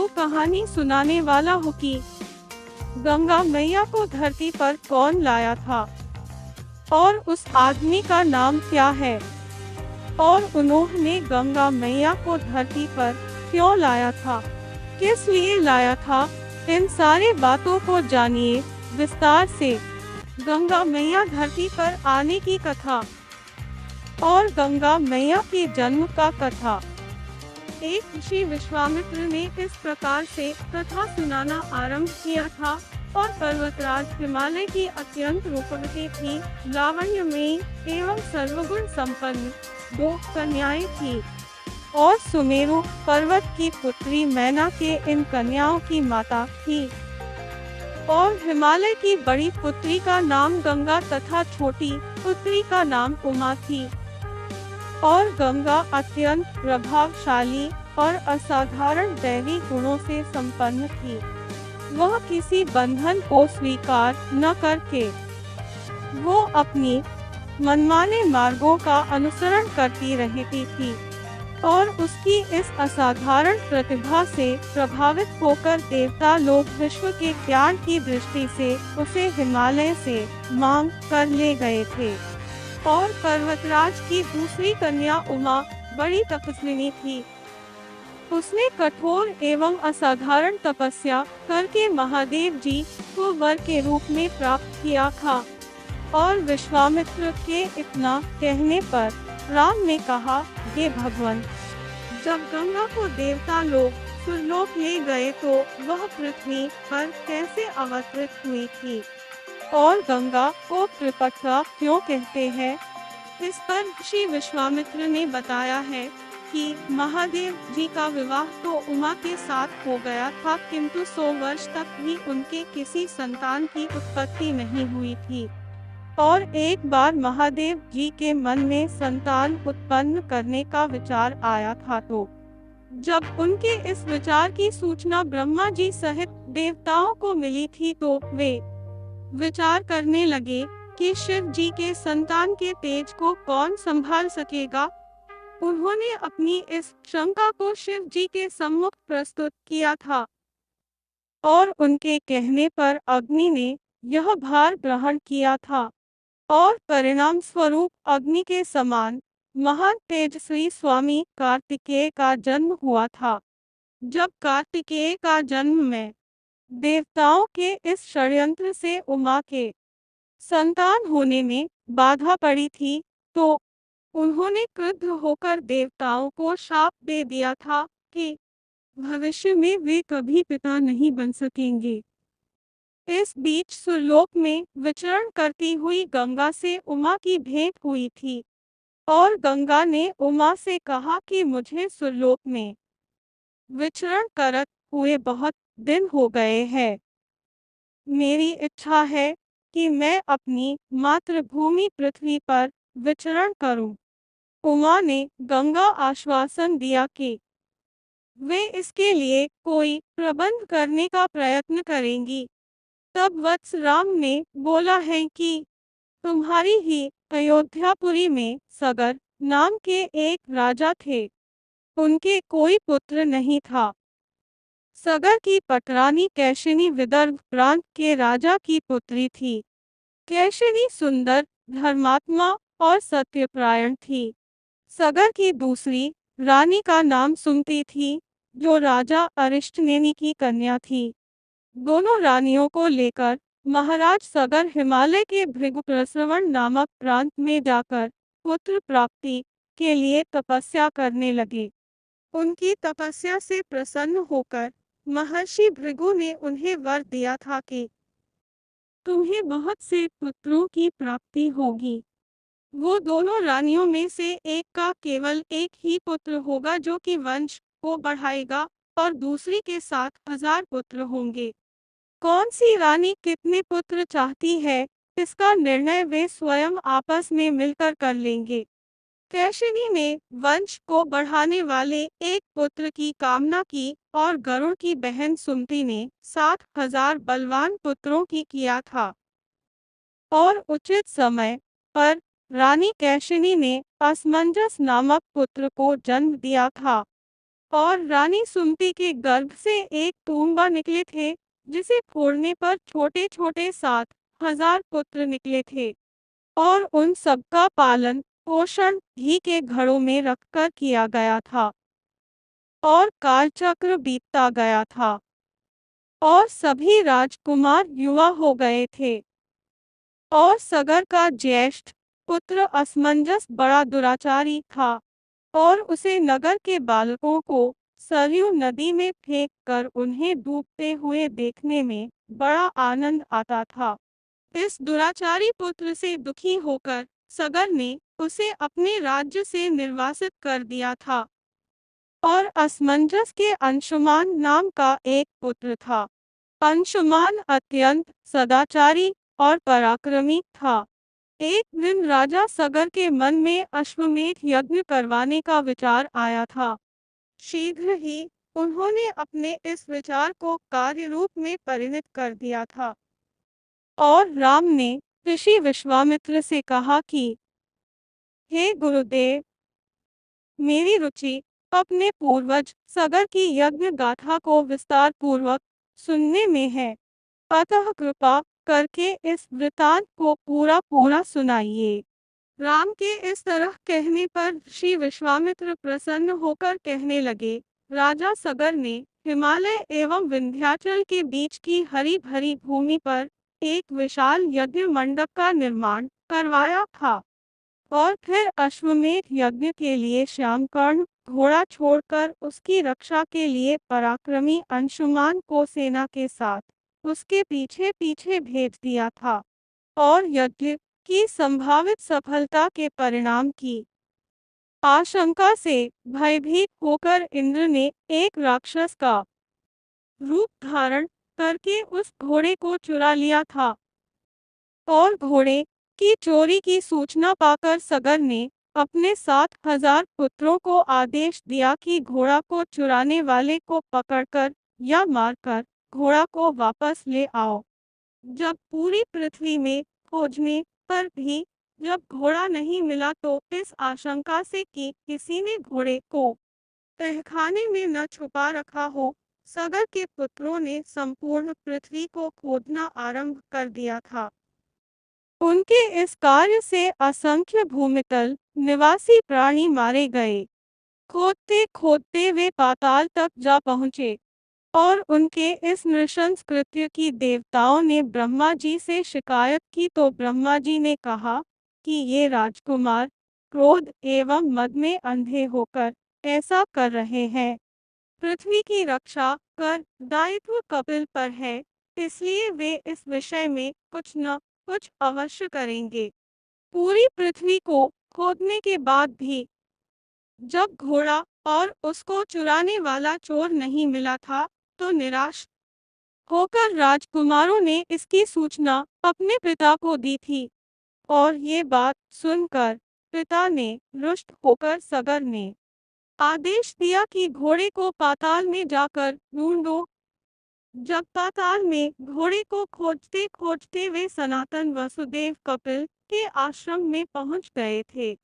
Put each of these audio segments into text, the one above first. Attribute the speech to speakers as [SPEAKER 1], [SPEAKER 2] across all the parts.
[SPEAKER 1] आपको कहानी सुनाने वाला हूँ कि गंगा मैया को धरती पर कौन लाया था और उस आदमी का नाम क्या है और उन्होंने गंगा मैया को धरती पर क्यों लाया था, किस लिए लाया था। इन सारी बातों को जानिए विस्तार से। गंगा मैया धरती पर आने की कथा और गंगा मैया के जन्म का कथा। एक ऋषि विश्वामित्र ने इस प्रकार से कथा सुनाना आरंभ किया था। और पर्वतराज हिमालय की अत्यंत रूपवती थी, लावण्यमयी एवं सर्वगुण संपन्न दो कन्याएं थी और सुमेरु पर्वत की पुत्री मैना के इन कन्याओं की माता थी। और हिमालय की बड़ी पुत्री का नाम गंगा तथा छोटी पुत्री का नाम उमा थी। और गंगा अत्यंत प्रभावशाली और असाधारण दैवी गुणों से संपन्न थी। वह किसी बंधन को स्वीकार न करके वो अपनी मनमाने मार्गों का अनुसरण करती रहती थी और उसकी इस असाधारण प्रतिभा से प्रभावित होकर देवता लोग विश्व के ज्ञान की दृष्टि से उसे हिमालय से मांग कर ले गए थे। और पर्वतराज की दूसरी कन्या उमा बड़ी तपस्विनी थी। उसने कठोर एवं असाधारण तपस्या करके महादेव जी को वर के रूप में प्राप्त किया था। और विश्वामित्र के इतना कहने पर राम ने कहा, हे भगवान, जब गंगा को देवता लोग सुरलोक ले गए तो वह पृथ्वी पर कैसे अवतरित हुई थी और गंगा को त्रिपटका क्यों कहते हैं। इस पर ऋषि विश्वामित्र ने बताया है कि महादेव जी का विवाह तो उमा के साथ हो गया था, किंतु 100 वर्ष तक भी उनके किसी संतान की उत्पत्ति नहीं हुई थी। और एक बार महादेव जी के मन में संतान उत्पन्न करने का विचार आया था, तो जब उनके इस विचार की सूचना ब्रह्मा जी सहित देवताओं को मिली थी तो वे विचार करने लगे कि शिव जी के संतान के तेज को कौन संभाल सकेगा। उन्होंने अपनी इस शंका को शिव जी के सम्मुख प्रस्तुत किया था और उनके कहने पर अग्नि ने यह भार ग्रहण किया था और परिणाम स्वरूप अग्नि के समान महान तेजस्वी स्वामी कार्तिकेय का जन्म हुआ था। जब कार्तिकेय का जन्म में देवताओं के इस षड्यंत्र से उमा के संतान होने में बाधा पड़ी थी, तो उन्होंने क्रुद्ध होकर देवताओं को शाप दे दिया था कि भविष्य में वे कभी पिता नहीं बन सकेंगे। इस बीच सुरलोक में विचरण करती हुई गंगा से उमा की भेंट हुई थी और गंगा ने उमा से कहा कि मुझे सुरलोक में विचरण करत हुए बहुत दिन हो गए हैं। मेरी इच्छा है कि मैं अपनी मातृभूमि पृथ्वी पर विचरण करूं। उमा ने गंगा आश्वासन दिया कि वे इसके लिए कोई प्रबंध करने का प्रयत्न करेंगी। तब वत्स राम ने बोला है कि तुम्हारी ही अयोध्यापुरी में सगर नाम के एक राजा थे। उनके कोई पुत्र नहीं था। सगर की पटरानी कैशिनी विदर्भ प्रांत के राजा की पुत्री थी। कैशिनी सुंदर, धर्मात्मा और सत्यपरायण थी। सगर की दूसरी रानी का नाम सुमति थी, जो राजा अरिष्टनेमि की कन्या थी। दोनों रानियों को लेकर महाराज सगर हिमालय के भृगुप्रस्रवण नामक प्रांत में जाकर पुत्र प्राप्ति के लिए तपस्या करने लगे। उनकी तपस्या से प्रसन्न होकर महर्षि भृगु ने उन्हें वर दिया था कि तुम्हें बहुत से पुत्रों की प्राप्ति होगी। वो दोनों रानियों में से एक का केवल एक ही पुत्र होगा जो कि वंश को बढ़ाएगा और दूसरी के 7,000 पुत्र होंगे। कौन सी रानी कितने पुत्र चाहती है, इसका निर्णय वे स्वयं आपस में मिलकर कर लेंगे। कैशिनी ने वंश को बढ़ाने वाले एक पुत्र की कामना की और गरुड़ की बहन सुमति ने 7,000 बलवान पुत्रों की किया था। और उचित समय पर रानी कैशिनी ने असमंजस नामक पुत्र को जन्म दिया था। और रानी सुमति के गर्भ से एक तूम्बा निकले थे, जिसे फोड़ने पर छोटे छोटे 7,000 पुत्र निकले थे। और उन सबका पालन पोषण घी के घड़ों में रखकर किया गया था। और कालचक्र बीतता गया था और सभी राजकुमार युवा हो गए थे। और सगर का ज्येष्ठ पुत्र असमंजस बड़ा दुराचारी था और उसे नगर के बालकों को सरयू नदी में फेंक कर उन्हें डूबते हुए देखने में बड़ा आनंद आता था। इस दुराचारी पुत्र से दुखी होकर सगर ने उसे अपने राज्य से निर्वासित कर दिया था। और असमंजस के अंशुमान नाम का एक पुत्र था। अंशुमान अत्यंत सदाचारी और पराक्रमी था। एक दिन राजा सगर के मन में अश्वमेध यज्ञ करवाने का विचार आया था। शीघ्र ही उन्होंने अपने इस विचार को कार्य रूप में परिणत कर दिया था। और राम ने ऋषि विश्वामित्र से कहा कि हे गुरुदेव, मेरी रुचि अपने पूर्वज सगर की यज्ञ गाथा को विस्तार पूर्वक सुनने में है। अतः कृपा करके इस वृतांत को पूरा पूरा सुनाइए। राम के इस तरह कहने पर ऋषि विश्वामित्र प्रसन्न होकर कहने लगे, राजा सगर ने हिमालय एवं विंध्याचल के बीच की हरी भरी भूमि पर एक विशाल यज्ञ मंडप का निर्माण करवाया था। और फिर अश्वमेध यज्ञ के लिए श्यामकर्ण घोड़ा छोड़कर उसकी रक्षा के लिए पराक्रमी अंशुमान को सेना के साथ उसके पीछे पीछे भेज दिया था। और यज्ञ की संभावित सफलता के परिणाम की आशंका से भयभीत होकर इंद्र ने एक राक्षस का रूप धारण करके उस घोड़े को चुरा लिया था। और घोड़े की चोरी की सूचना पाकर सगर ने अपने 7,000 पुत्रों को आदेश दिया कि घोड़ा को चुराने वाले को पकड़कर या मारकर घोड़ा को वापस ले आओ। जब पूरी पृथ्वी में खोजने पर भी जब घोड़ा नहीं मिला तो इस आशंका से कि किसी ने घोड़े को तहखाने में न छुपा रखा हो, सगर के पुत्रों ने संपूर्ण पृथ्वी को खोदना आरंभ कर दिया था। उनके इस कार्य से असंख्य भूमितल निवासी प्राणी मारे गए। खोदते खोदते वे पाताल तक जा पहुंचे और उनके इस नृशंस कृत्य की देवताओं ने ब्रह्मा जी से शिकायत की तो ब्रह्मा जी ने कहा कि ये राजकुमार क्रोध एवं मद में अंधे होकर ऐसा कर रहे हैं। पृथ्वी की रक्षा कर दायित्व कपिल पर है, इसलिए वे इस विषय में कुछ न कुछ अवश्य करेंगे। पूरी पृथ्वी को खोदने के बाद भी जब घोड़ा और उसको चुराने वाला चोर नहीं मिला था, तो निराश होकर राजकुमारों ने इसकी सूचना अपने पिता को दी थी। और ये बात सुनकर पिता ने रुष्ट होकर सगर ने आदेश दिया कि घोड़े को पाताल में जाकर ढूंढो। जब पाताल में घोड़े को खोजते खोजते वे सनातन वसुदेव कपिल के आश्रम में पहुंच गए थे।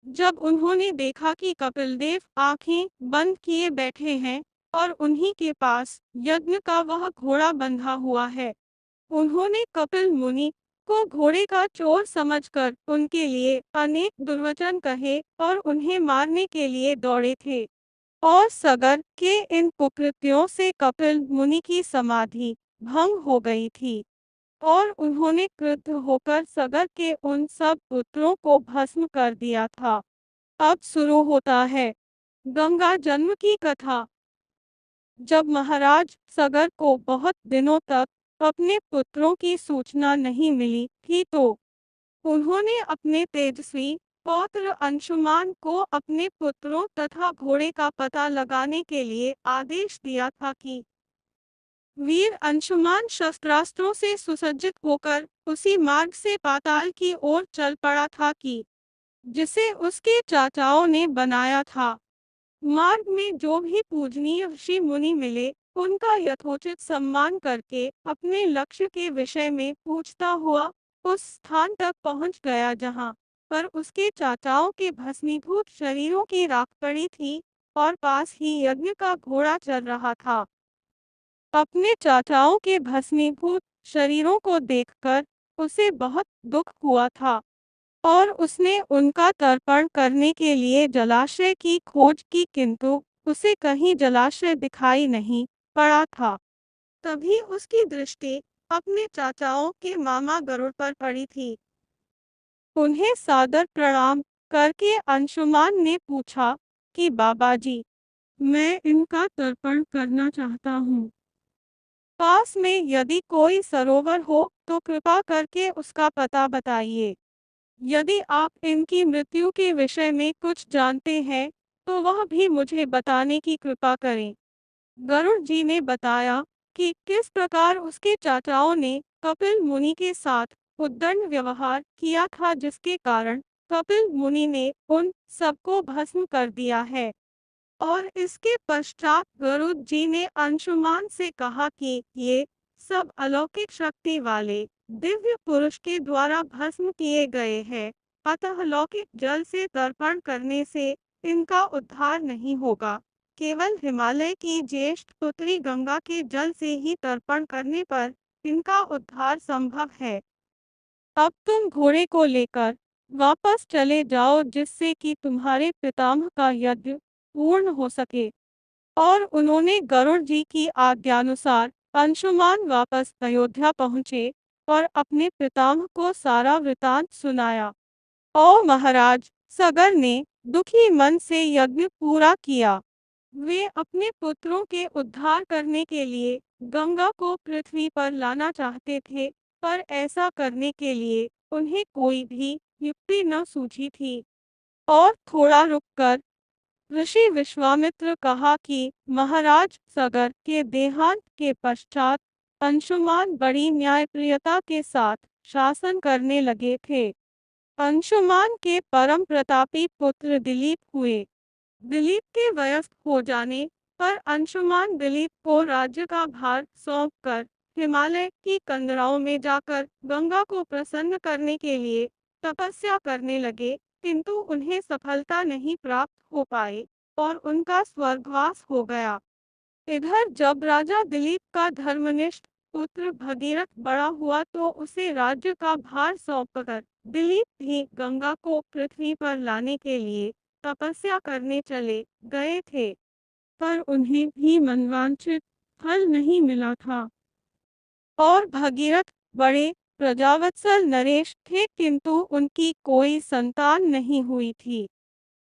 [SPEAKER 1] जब उन्होंने देखा कि कपिल देव आंखें बंद किए बैठे हैं और उन्हीं के पास यज्ञ का वह घोड़ा बंधा हुआ है, उन्होंने कपिल मुनि को घोड़े का चोर समझकर उनके लिए अनेक दुर्वचन कहे और उन्हें मारने के लिए दौड़े थे। और सगर के इन कुकृत्यों से कपिल मुनि की समाधि भंग हो गई थी और उन्होंने क्रुद्ध होकर सगर के उन सब पुत्रों को भस्म कर दिया था। अब शुरू होता है गंगा जन्म की कथा। जब महाराज सगर को बहुत दिनों तक अपने पुत्रों की सूचना नहीं मिली थी तो उन्होंने अपने तेजस्वी पौत्र अंशुमान को अपने पुत्रों तथा घोड़े का पता लगाने के लिए आदेश दिया था कि वीर अंशुमान शस्त्रास्त्रों से सुसज्जित होकर उसी मार्ग से पाताल की ओर चल पड़ा था कि जिसे उसके चाचाओं ने बनाया था। मार्ग में जो भी पूजनीय ऋषि मुनि मिले, उनका यथोचित सम्मान करके अपने लक्ष्य के विषय में पूछता हुआ उस स्थान तक पहुंच गया जहां पर उसके चाचाओं के भस्मीभूत शरीरों की राख पड़ी थी। और पास ही यज्ञ का घोड़ा चल रहा था। अपने चाचाओं के भस्मीभूत शरीरों को देखकर उसे बहुत दुख हुआ था और उसने उनका तर्पण करने के लिए जलाशय की खोज की, किंतु उसे कहीं जलाशय दिखाई नहीं पड़ा था। तभी उसकी दृष्टि अपने चाचाओं के मामा गरुड़ पर पड़ी थी। उन्हें सादर प्रणाम करके अंशुमान ने पूछा कि बाबा जी, मैं इनका तर्पण करना चाहता हूँ। पास में यदि कोई सरोवर हो तो कृपा करके उसका पता बताइए। यदि आप इनकी मृत्यु के विषय में कुछ जानते हैं तो वह भी मुझे बताने की कृपा करें। गरुड़ जी ने बताया कि किस प्रकार उसके चाचाओं ने कपिल मुनि के साथ उद्दंड व्यवहार किया था, जिसके कारण कपिल मुनि ने उन सबको भस्म कर दिया है। और इसके पश्चात गरुड़ जी ने अंशुमान से कहा कि ये सब अलौकिक शक्ति वाले दिव्य पुरुष के द्वारा भस्म किए गए हैं, अतः लौकिक जल से तर्पण करने से इनका उद्धार नहीं होगा। केवल हिमालय की ज्येष्ठ पुत्री गंगा के जल से ही तर्पण करने पर इनका उद्धार संभव है। अब तुम घोड़े को लेकर वापस चले जाओ, जिससे कि तुम्हारे पितामह का यज्ञ पूर्ण हो सके। और उन्होंने गरुड़ जी की आज्ञानुसार अंशुमान वापस अयोध्या पहुँचे और अपने पितामह को सारा वृतांत सुनाया। और महाराज सगर ने दुखी मन से यज्ञ पूरा किया। वे अपने पुत्रों के उद्धार करने के लिए गंगा को पृथ्वी पर लाना चाहते थे, पर ऐसा करने के लिए उन्हें कोई भी युक्ति न सूझी थी। और थोड़ा रुककर ऋषि विश्वामित्र कहा कि महाराज सगर के देहांत के पश्चात अंशुमान बड़ी न्यायप्रियता के साथ शासन करने लगे थे। अंशुमान के परम प्रतापी पुत्र दिलीप हुए। दिलीप के वयस्क हो जाने पर अंशुमान दिलीप को राज्य का भार सौंपकर हिमालय की कंदराओं में जाकर गंगा को प्रसन्न करने के लिए तपस्या करने लगे, किंतु उन्हें सफलता नहीं प्राप्त हो पाई और उनका स्वर्गवास हो गया। इधर जब राजा दिलीप का धर्मनिष्ठ पुत्र भगीरथ बड़ा हुआ तो उसे राज्य का भार सौंपकर दिलीप भी गंगा को पृथ्वी पर लाने के लिए तपस्या करने चले गए थे, पर उन्हें भी मनवांछित फल नहीं मिला था। और भगीरथ बड़े प्रजावत्सल नरेश थे, किंतु उनकी कोई संतान नहीं हुई थी।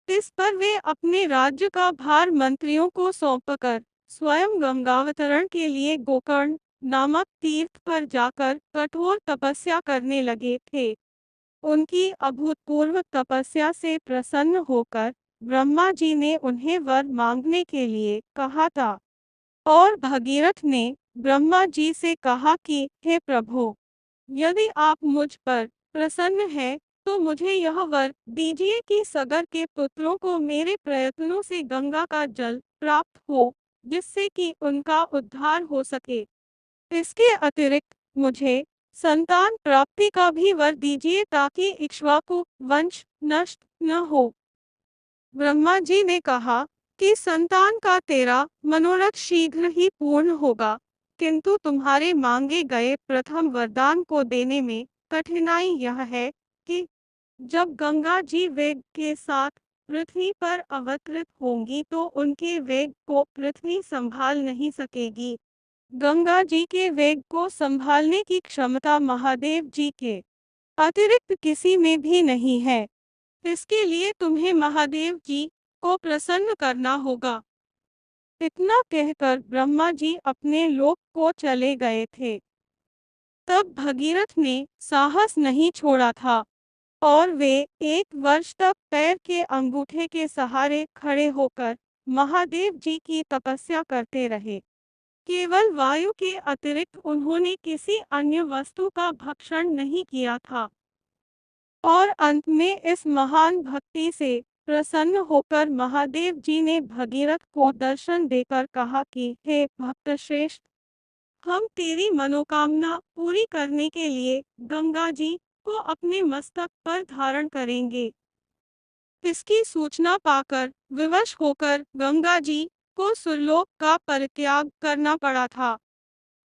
[SPEAKER 1] इस पर वे अपने राज्य का भार मंत्रियों को सौंपकर स्वयं गंगावतरण के लिए गोकर्ण नामक तीर्थ पर जाकर कठोर तपस्या करने लगे थे। उनकी अभूतपूर्व तपस्या से प्रसन्न होकर ब्रह्मा जी ने उन्हें वर मांगने के लिए कहा था। और भगीरथ ने ब्रह्मा जी से कहा कि हे प्रभु, यदि आप मुझ पर प्रसन्न हैं तो मुझे यह वर दीजिए कि सगर के पुत्रों को मेरे प्रयत्नों से गंगा का जल प्राप्त हो, जिससे कि उनका उद्धार हो सके। इसके अतिरिक्त मुझे संतान प्राप्ति का भी वर दीजिए, ताकि इक्ष्वाकु वंश नष्ट न हो। ब्रह्मा जी ने कहा कि संतान का तेरा मनोरथ शीघ्र ही पूर्ण होगा, किंतु तुम्हारे मांगे गए प्रथम वरदान को देने में कठिनाई यह है कि जब गंगा जी वेग के साथ पृथ्वी पर अवतरित होंगी तो उनके वेग को पृथ्वी संभाल नहीं सकेगी। गंगा जी के वेग को संभालने की क्षमता महादेव जी के अतिरिक्त किसी में भी नहीं है। इसके लिए तुम्हें महादेव जी को प्रसन्न करना होगा। इतना कहकर ब्रह्मा जी अपने लोक को चले गए थे। तब भगीरथ ने साहस नहीं छोड़ा था और वे 1 वर्ष तक पैर के अंगूठे के सहारे खड़े होकर महादेव जी की तपस्या करते रहे। केवल वायु के अतिरिक्त उन्होंने किसी अन्य वस्तु का भक्षण नहीं किया था। और अंत में इस महान भक्ति से प्रसन्न होकर महादेव जी ने भगीरथ को दर्शन देकर कहा कि हे भक्त श्रेष्ठ, हम तेरी मनोकामना पूरी करने के लिए गंगा जी को अपने मस्तक पर धारण करेंगे। इसकी सूचना पाकर विवश होकर गंगा जी को सुरलोक का परित्याग करना पड़ा था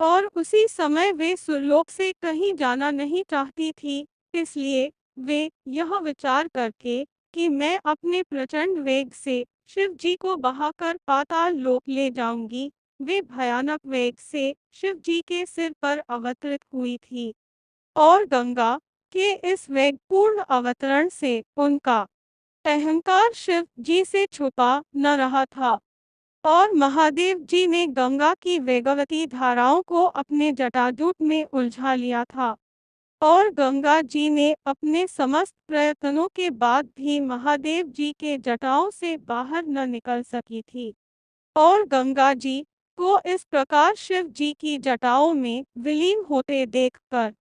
[SPEAKER 1] और उसी समय वे सुरलोक से कहीं जाना नहीं चाहती थी। इसलिए वे यह विचार करके कि मैं अपने प्रचंड वेग से शिव जी को बहाकर पाताल लोक ले जाऊंगी, वे भयानक वेग से शिव जी के सिर पर अवतरित हुई थी और गंगा के इस वेगपूर्ण अवतरण से उनका अहंकार शिव जी से छुपा न रहा था और महादेव जी ने गंगा की वेगवती धाराओं को अपने जटाजूट में उलझा लिया था और गंगा जी ने अपने समस्त प्रयत्नों के बाद भी महादेव जी के जटाओं से बाहर न निकल सकी थी और गंगा जी को इस प्रकार शिव जी की जटाओं में विलीन होते देखकर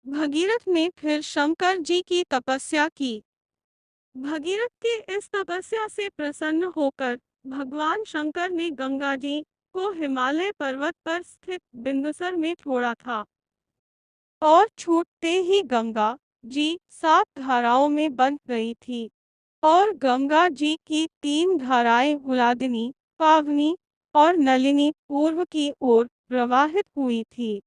[SPEAKER 1] भगीरथ ने फिर शंकर जी की तपस्या की। भगीरथ के इस तपस्या से प्रसन्न होकर भगवान शंकर ने गंगा जी को हिमालय पर्वत पर स्थित बिंदुसर में छोड़ा था और छूटते ही गंगा जी 7 धाराओं में बंध गई थी और गंगा जी की 3 धाराएं हुलादिनी, पावनी और नलिनी पूर्व की ओर प्रवाहित हुई थी।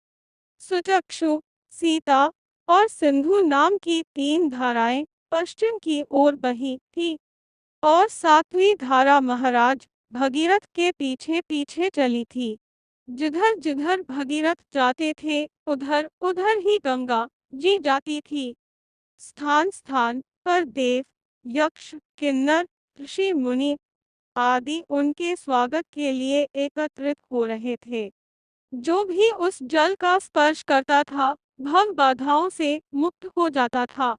[SPEAKER 1] सुचक्षु, सीता और सिंधु नाम की 3 धाराएं पश्चिम की ओर बही थी और 7वीं धारा महाराज भगीरथ के पीछे पीछे चली थी। जिधर जिधर भगीरथ जाते थे उधर उधर ही गंगा जी जाती थी। स्थान स्थान पर देव, यक्ष, किन्नर, ऋषि मुनि आदि उनके स्वागत के लिए एकत्रित हो रहे थे। जो भी उस जल का स्पर्श करता था भव बाधाओं से मुक्त हो जाता था।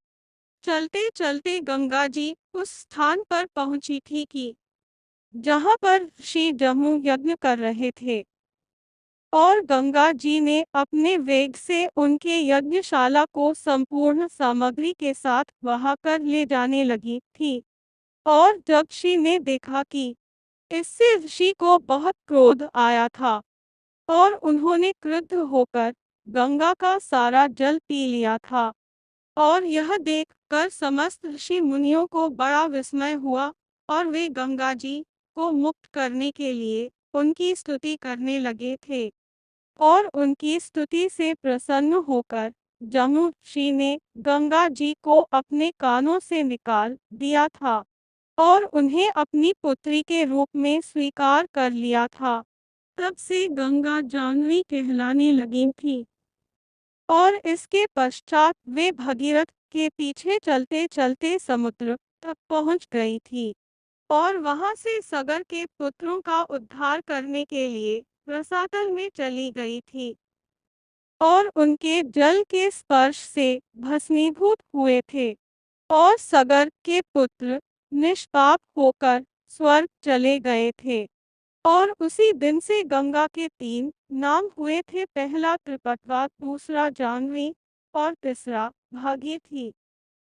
[SPEAKER 1] चलते चलते गंगा जी उस स्थान पर पहुंची थी कि जहां पर ऋषि जम्मू यज्ञ कर रहे थे और गंगा जी ने अपने वेग से उनके यज्ञशाला को संपूर्ण सामग्री के साथ बहाकर ले जाने लगी थी और जब ऋषि ने देखा कि इससे ऋषि को बहुत क्रोध आया था और उन्होंने क्रुद्ध होकर गंगा का सारा जल पी लिया था और यह देखकर समस्त ऋषि मुनियों को बड़ा विस्मय हुआ और वे गंगा जी को मुक्त करने के लिए उनकी स्तुति करने लगे थे और उनकी स्तुति से प्रसन्न होकर जम्मू ऋषि ने गंगा जी को अपने कानों से निकाल दिया था और उन्हें अपनी पुत्री के रूप में स्वीकार कर लिया था। तब से गंगा जाह्नवी कहलाने लगी थी और इसके पश्चात वे भगीरथ के पीछे चलते चलते समुद्र तक पहुंच गई थी और वहां से सगर के पुत्रों का उद्धार करने के लिए रसातल में चली गई थी और उनके जल के स्पर्श से भस्मीभूत हुए थे और सगर के पुत्र निष्पाप होकर स्वर्ग चले गए थे और उसी दिन से गंगा के 3 नाम हुए थे, पहला त्रिपटवा, दूसरा जाह्नवी और तीसरा भागीरथी।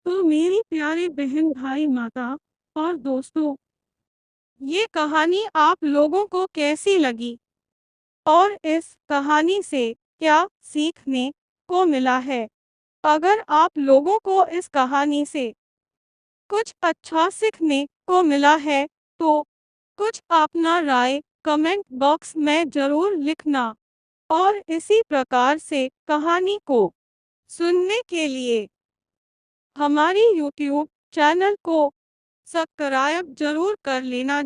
[SPEAKER 1] तो मेरी प्यारे बहन भाई माता और दोस्तों, ये कहानी आप लोगों को कैसी लगी और इस कहानी से क्या सीखने को मिला है? अगर आप लोगों को इस कहानी से कुछ अच्छा सीखने को मिला है तो कुछ अपना राय कमेंट बॉक्स में जरूर लिखना और इसी प्रकार से कहानी को सुनने के लिए हमारी YouTube चैनल को सब्सक्राइब जरूर कर लेना।